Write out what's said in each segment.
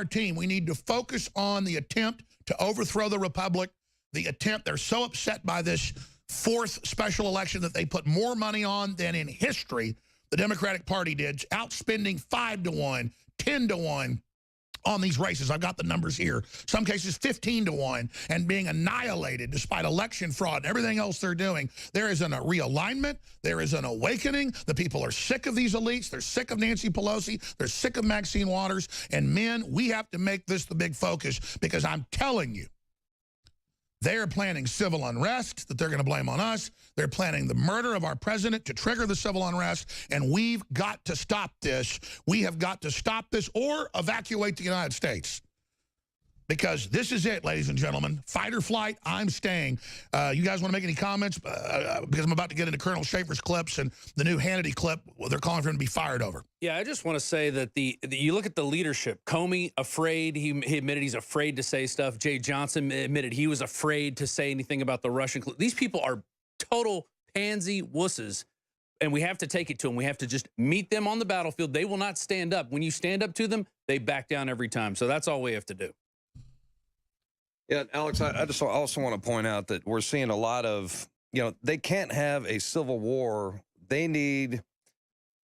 entire team, we need to focus on the attempt to overthrow the republic, the attempt. They're so upset by this fourth special election that they put more money on than in history the Democratic Party did, outspending 5 to 1, 10 to 1 on these races. I've got the numbers here. Some cases 15 to 1, and being annihilated despite election fraud and everything else they're doing. There is a realignment. There is an awakening. The people are sick of these elites. They're sick of Nancy Pelosi. They're sick of Maxine Waters. And men, we have to make this the big focus, because I'm telling you, they are planning civil unrest that they're going to blame on us. They're planning the murder of our president to trigger the civil unrest, and we've got to stop this. We have got to stop this or evacuate the United States. Because this is it, ladies and gentlemen. Fight or flight, I'm staying. You guys want to make any comments? Because I'm about to get into Colonel Schaefer's clips and the new Hannity clip. They're calling for him to be fired over. Yeah, I just want to say that you look at the leadership. Comey, afraid. He admitted he's afraid to say stuff. Jay Johnson admitted he was afraid to say anything about the Russian. These people are total pansy wusses, and we have to take it to them. We have to just meet them on the battlefield. They will not stand up. When you stand up to them, they back down every time. So that's all we have to do. Yeah, Alex, I just also want to point out that we're seeing a lot of, they can't have a civil war. They need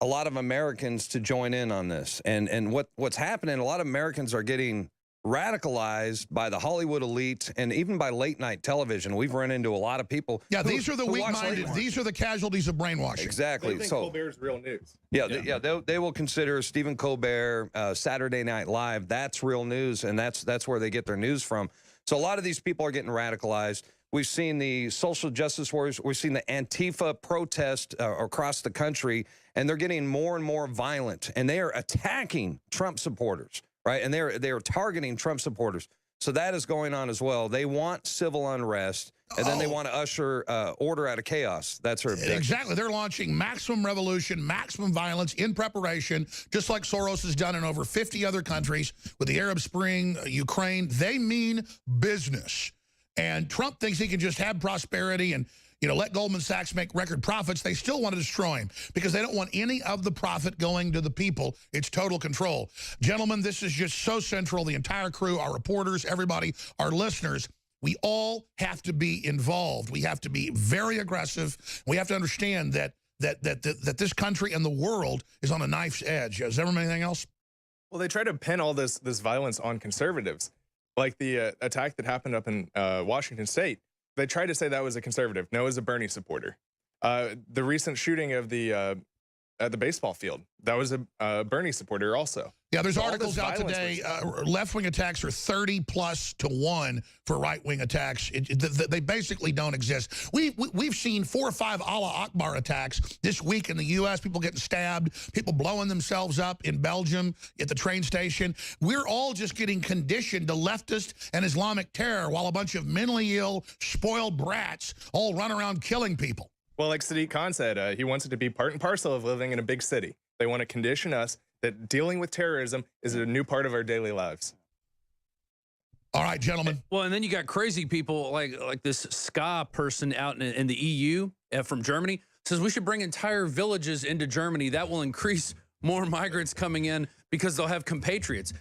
a lot of Americans to join in on this. And what's happening, a lot of Americans are getting radicalized by the Hollywood elite and even by late night television. We've run into a lot of people. Yeah, these are the weak-minded. These are the casualties of brainwashing. Exactly. They think Colbert's real news. Yeah, they will consider Stephen Colbert, Saturday Night Live, that's real news, and that's where they get their news from. So a lot of these people are getting radicalized. We've seen the social justice warriors. We've seen the Antifa protest across the country, and they're getting more and more violent, and they are attacking Trump supporters, right? And they're targeting Trump supporters. So that is going on as well. They want civil unrest, and then they want to usher order out of chaos. That's her objective. Exactly. They're launching maximum revolution, maximum violence in preparation, just like Soros has done in over 50 other countries with the Arab Spring, Ukraine. They mean business. And Trump thinks he can just have prosperity and, let Goldman Sachs make record profits. They still want to destroy him because they don't want any of the profit going to the people. It's total control. Gentlemen, this is just so central. The entire crew, our reporters, everybody, our listeners, we all have to be involved. We have to be very aggressive. We have to understand that this country and the world is on a knife's edge. Is there anything else? Well, they try to pin all this violence on conservatives. Like the attack that happened up in Washington State. They tried to say that was a conservative. No, it was a Bernie supporter. The recent shooting of at the baseball field, that was a Bernie supporter also. Yeah, there's articles out today. Left-wing attacks are 30+ to 1 for right-wing attacks. They basically don't exist. We've seen 4 or 5 Allah Akbar attacks this week in the U.S. People getting stabbed, people blowing themselves up in Belgium at the train station. We're all just getting conditioned to leftist and Islamic terror while a bunch of mentally ill, spoiled brats all run around killing people. Well, like Sadiq Khan said, he wants it to be part and parcel of living in a big city. They want to condition us that dealing with terrorism is a new part of our daily lives. All right, gentlemen. Well, and then you got crazy people like this ska person out in the EU from Germany says we should bring entire villages into Germany. That will increase more migrants coming in because they'll have compatriots.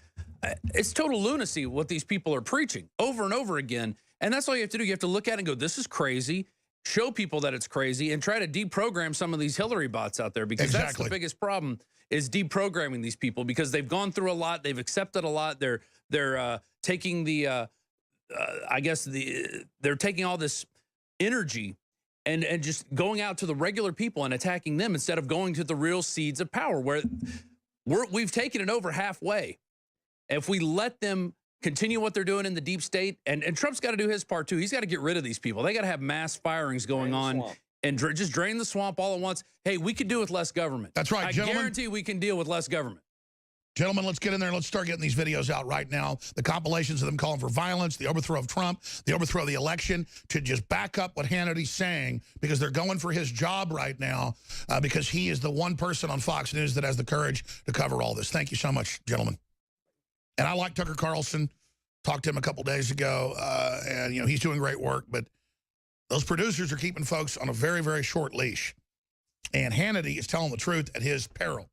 It's total lunacy what these people are preaching over and over again. And that's all you have to do. You have to look at it and go, this is crazy. Show people that it's crazy and try to deprogram some of these Hillary bots out there, because that's the biggest problem, is deprogramming these people, because they've gone through a lot, they've accepted a lot, they're taking the they're taking all this energy and just going out to the regular people and attacking them instead of going to the real seeds of power, where we've taken it over halfway. If we let them continue what they're doing in the deep state, and Trump's got to do his part too. He's got to get rid of these people. They got to have mass firings going on and just drain the swamp all at once. Hey, we could do with less government. That's right, gentlemen. I guarantee we can deal with less government. Gentlemen, let's get in there and let's start getting these videos out right now. The compilations of them calling for violence, the overthrow of Trump, the overthrow of the election, to just back up what Hannity's saying, because they're going for his job right now, because he is the one person on Fox News that has the courage to cover all this. Thank you so much, gentlemen. And I like Tucker Carlson. Talked to him a couple days ago, and he's doing great work. But those producers are keeping folks on a very, very short leash. And Hannity is telling the truth at his peril.